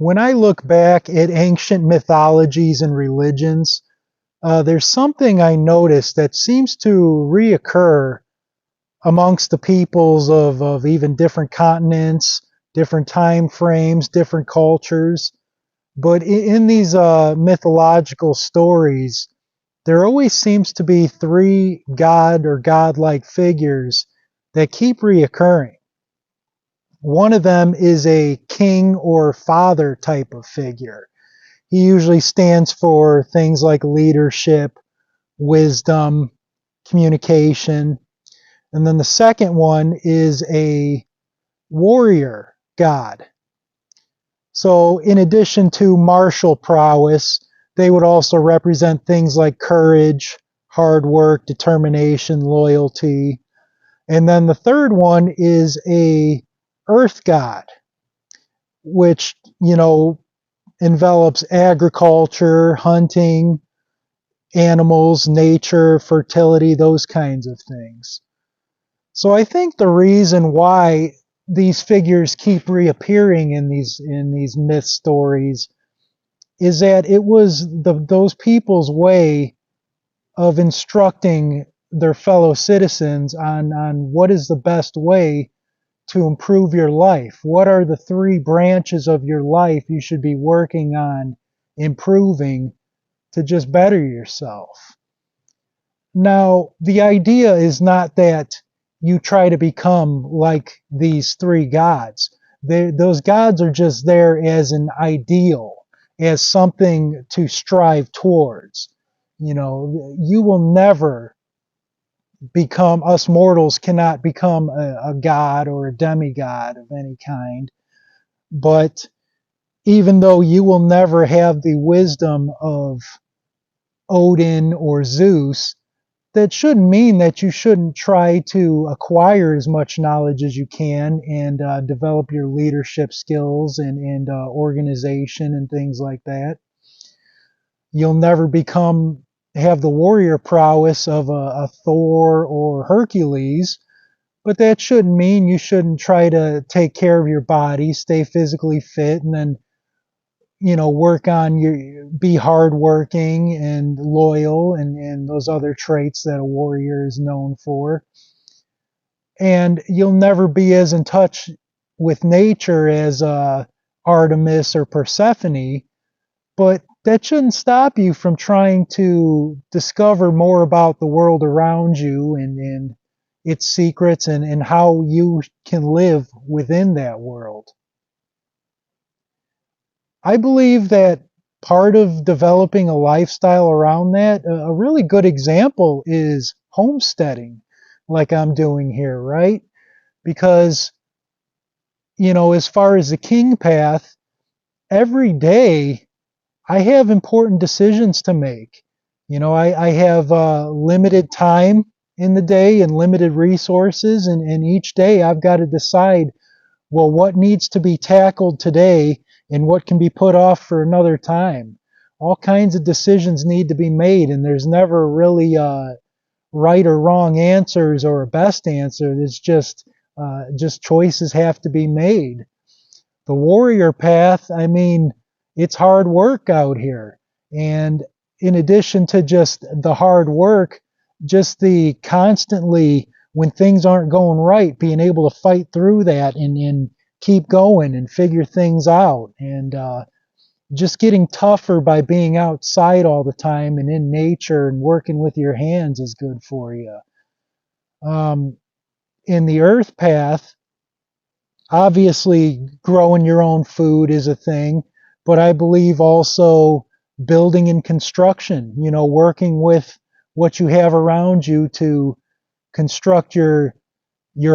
When I look back at ancient mythologies and religions, there's something I noticed that seems to reoccur amongst the peoples of even different continents, different time frames, different cultures. But in these mythological stories, there always seems to be three god or godlike figures that keep reoccurring. One of them is a king or father type of figure. He usually stands for things like leadership, wisdom, communication. And then the second one is a warrior god. So, in addition to martial prowess, they would also represent things like courage, hard work, determination, loyalty. And then the third one is a earth god, which, envelops agriculture, hunting, animals, nature, fertility, those kinds of things. So I think the reason why these figures keep reappearing in these myth stories is that it was those people's way of instructing their fellow citizens on what is the best way to improve your life. What are the three branches of your life you should be working on improving to just better yourself? Now, the idea is not that you try to become like these three gods. Those gods are just there as an ideal, as something to strive towards. You will never become, us mortals cannot become a god or a demigod of any kind. But even though you will never have the wisdom of Odin or Zeus, that shouldn't mean that you shouldn't try to acquire as much knowledge as you can and develop your leadership skills and organization and things like that. You'll never have the warrior prowess of a Thor or Hercules, but that shouldn't mean you shouldn't try to take care of your body, stay physically fit, and then work on be hardworking and loyal and those other traits that a warrior is known for. And you'll never be as in touch with nature as Artemis or Persephone, but that shouldn't stop you from trying to discover more about the world around you and its secrets and how you can live within that world. I believe that part of developing a lifestyle around that, a really good example is homesteading, like I'm doing here, right? Because, as far as the king path, every day I have important decisions to make. I have limited time in the day and limited resources, and each day I've got to decide, well, what needs to be tackled today and what can be put off for another time. All kinds of decisions need to be made, and there's never really right or wrong answers or a best answer. There's just choices have to be made. The warrior path, I mean, it's hard work out here. And in addition to just the hard work, just the constantly, when things aren't going right, being able to fight through that and keep going and figure things out. And just getting tougher by being outside all the time and in nature and working with your hands is good for you. In the earth path, obviously growing your own food is a thing, but I believe also building and construction, working with what you have around you to construct your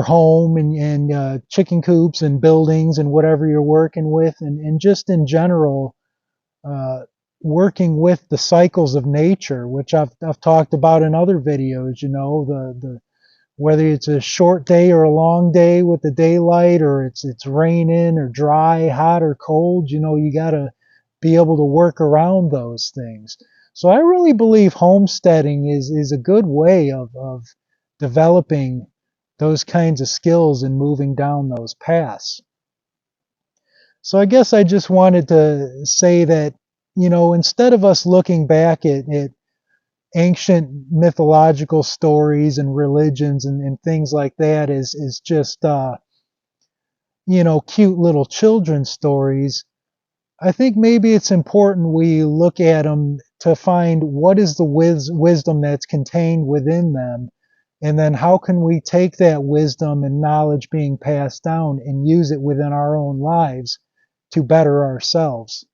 home and chicken coops and buildings and whatever you're working with, and just in general, uh, working with the cycles of nature, which I've talked about in other videos. The whether it's a short day or a long day with the daylight, or it's raining or dry, hot or cold. You got to be able to work around those things. So I really believe homesteading is a good way of developing those kinds of skills and moving down those paths. So I guess I just wanted to say that, instead of us looking back at ancient mythological stories and religions and things like that is just, cute little children's stories, I think maybe it's important we look at them to find what is the wisdom that's contained within them. And then how can we take that wisdom and knowledge being passed down and use it within our own lives to better ourselves?